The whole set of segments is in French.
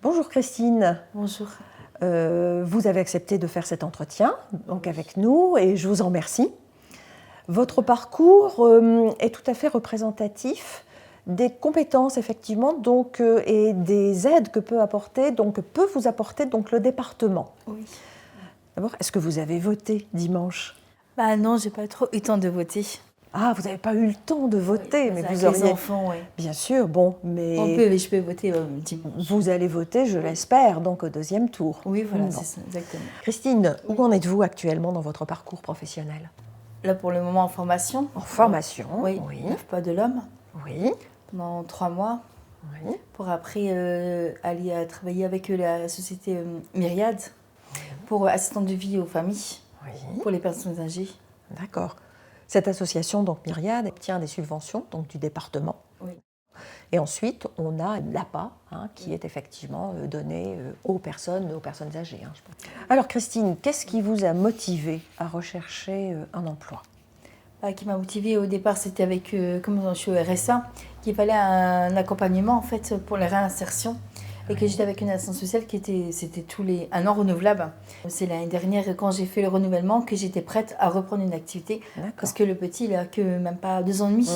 Bonjour Christine. Bonjour. Vous avez accepté de faire cet entretien donc avec nous et je vous en remercie. Votre parcours est tout à fait représentatif des compétences effectivement et des aides que peut vous apporter le département. Oui. D'abord, est-ce que vous avez voté dimanche? Non, j'ai pas trop eu le temps de voter. Ah, vous n'avez pas eu le temps de voter, oui, mais vous avec auriez... les enfants, oui. Bien sûr, mais Je peux voter dimanche. vous allez voter, je l'espère, donc au deuxième tour. Oui, voilà, c'est ça, exactement. Christine, où en êtes-vous actuellement dans votre parcours professionnel? Là, pour le moment, en formation. En formation, oui. Pas de l'homme. Oui. Pendant 3 mois. Oui. Pour après aller travailler avec la société Myriade pour assistante de vie aux familles, pour les personnes âgées. D'accord. Cette association, donc Myriade, obtient des subventions du département. Oui. Et ensuite, on a l'APA, qui est effectivement donné aux personnes âgées. Alors Christine, qu'est-ce qui vous a motivé à rechercher un emploi? Qui m'a motivée au départ, c'était avec, comme je suis au RSA, qu'il fallait un accompagnement en fait pour la réinsertion. Et que j'étais avec une assistante sociale c'était tous les 1 an renouvelable. C'est l'année dernière, quand j'ai fait le renouvellement, que j'étais prête à reprendre une activité. Parce que le petit, il n'a que même pas 2 ans et demi.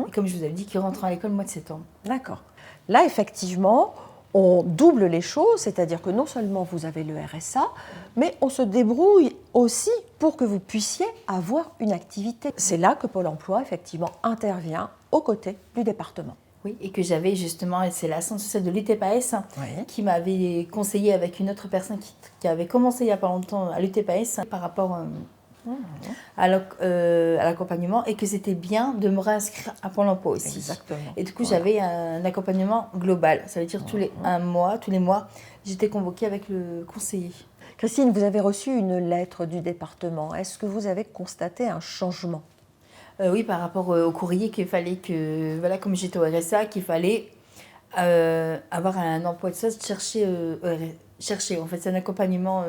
Et comme je vous avais dit, qu'il rentre à l'école au mois de septembre. D'accord. Là, effectivement, on double les choses, c'est-à-dire que non seulement vous avez le RSA, mais on se débrouille aussi pour que vous puissiez avoir une activité. C'est là que Pôle emploi, effectivement, intervient aux côtés du département. Oui, et que j'avais justement, c'est l'assistante sociale de l'UTPAS qui m'avait conseillé avec une autre personne qui avait commencé il n'y a pas longtemps à l'UTPAS par rapport à l'accompagnement et que c'était bien de me réinscrire à Pôle emploi aussi. Exactement. Et du coup, j'avais un accompagnement global. Ça veut dire tous les mois, j'étais convoquée avec le conseiller. Christine, vous avez reçu une lettre du département. Est-ce que vous avez constaté un changement? Oui, par rapport au courrier qu'il fallait que, voilà, comme j'étais au RSA, qu'il fallait avoir un emploi de stage, chercher. En fait, c'est un accompagnement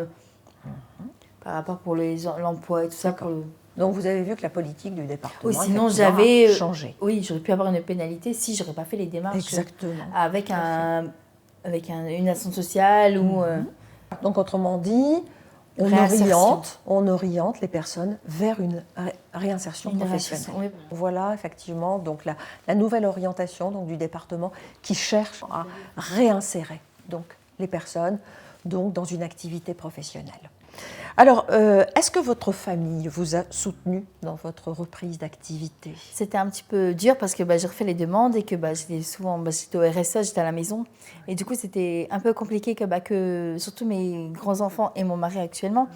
par rapport pour l'emploi et tout ça. Donc vous avez vu que la politique du département sinon a changé. Oui, j'aurais pu avoir une pénalité si j'aurais pas fait les démarches. Exactement. Avec une assistante sociale ou. Donc autrement dit, on oriente les personnes vers une réinsertion professionnelle. Oui. Voilà effectivement donc la nouvelle orientation du département qui cherche à réinsérer les personnes dans une activité professionnelle. Alors, est-ce que votre famille vous a soutenu dans votre reprise d'activité? C'était un petit peu dur parce que j'ai refait les demandes et que j'étais au RSA, j'étais à la maison. Et du coup, c'était un peu compliqué que surtout mes grands-enfants et mon mari actuellement,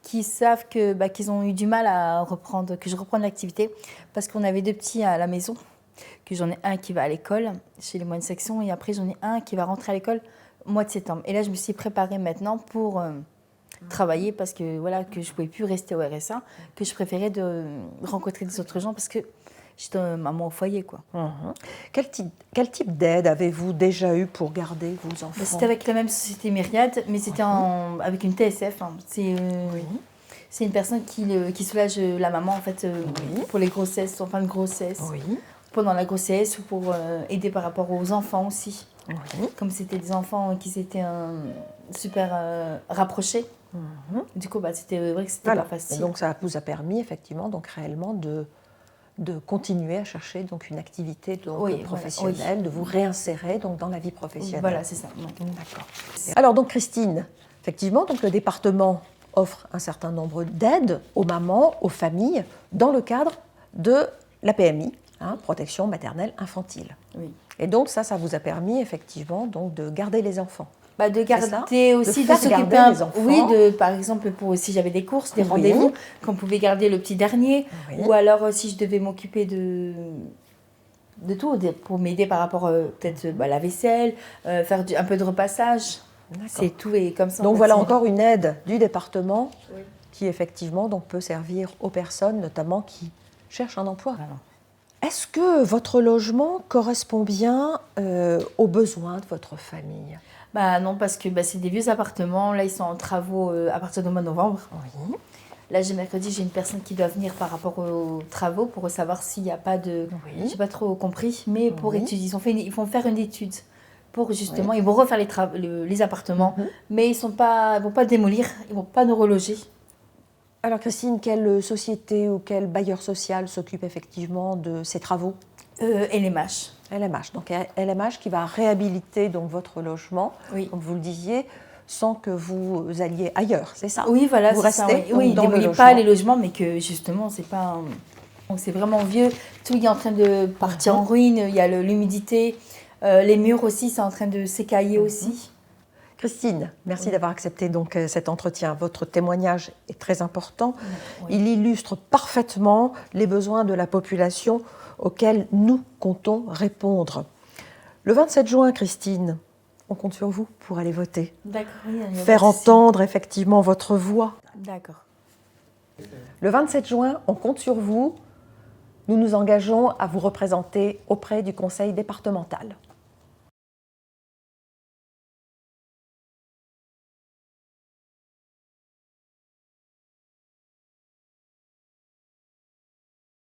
qui savent qu'ils ont eu du mal que je reprenne l'activité parce qu'on avait 2 petits à la maison, que j'en ai un qui va à l'école chez les moyennes sections et après j'en ai un qui va rentrer à l'école au mois de septembre. Et là, je me suis préparée maintenant pour travailler parce que que je pouvais plus rester au RSA, que je préférais de rencontrer des autres gens parce que j'étais maman au foyer quoi. Quel type d'aide avez-vous déjà eu pour garder vos enfants? C'était avec la même société Myriade, mais c'était avec une TSF. C'est une personne qui soulage la maman en fait pour les grossesses, en fin de grossesse, pendant la grossesse ou pour aider par rapport aux enfants aussi. Comme c'était des enfants qui s'étaient super rapprochés. Du coup, c'était vrai que c'était pas facile. Et donc, ça vous a permis effectivement, réellement de continuer à chercher une activité professionnelle, de vous réinsérer dans la vie professionnelle. Voilà, c'est ça. D'accord. Alors, Christine, effectivement, le département offre un certain nombre d'aides aux mamans, aux familles, dans le cadre de la PMI, protection maternelle infantile. Oui. Et donc, ça vous a permis effectivement de garder les enfants. De garder aussi, de s'occuper les enfants. Oui, par exemple, si j'avais des courses, des rendez-vous, qu'on pouvait garder le petit dernier. Ou alors, si je devais m'occuper de tout, pour m'aider par rapport peut-être la vaisselle, faire un peu de repassage. C'est tout et comme ça. Donc voilà encore une aide du département qui effectivement peut servir aux personnes, notamment qui cherchent un emploi. Voilà. Est-ce que votre logement correspond bien aux besoins de votre famille? Non, parce que c'est des vieux appartements. Là, ils sont en travaux à partir du mois de novembre. Oui. Là, mercredi, j'ai une personne qui doit venir par rapport aux travaux pour savoir s'il n'y a pas de... J'ai pas trop compris, mais pour étudier. Ils vont faire une étude pour justement, ils vont refaire les appartements, mais ils vont pas démolir, ils vont pas nous reloger. Alors Christine, quelle société ou quel bailleur social s'occupe effectivement de ces travaux? LMH. LMH, donc LMH qui va réhabiliter donc votre logement, Oui. comme vous le disiez, sans que vous alliez ailleurs, c'est ça? Oui, voilà, vous c'est restez ça. Oui, ils ne dans le démolissent logement. pas les logements, mais que justement, c'est pas. Donc c'est vraiment vieux. Tout est en train de partir en ruine. Il y a l'humidité. Les murs aussi, c'est en train de s'écailler aussi. Christine, merci d'avoir accepté donc cet entretien. Votre témoignage est très important. Oui. Il illustre parfaitement les besoins de la population auxquels nous comptons répondre. Le 27 juin, Christine, on compte sur vous pour aller voter. D'accord. Oui, Faire entendre effectivement votre voix. D'accord. Le 27 juin, on compte sur vous. Nous nous engageons à vous représenter auprès du conseil départemental.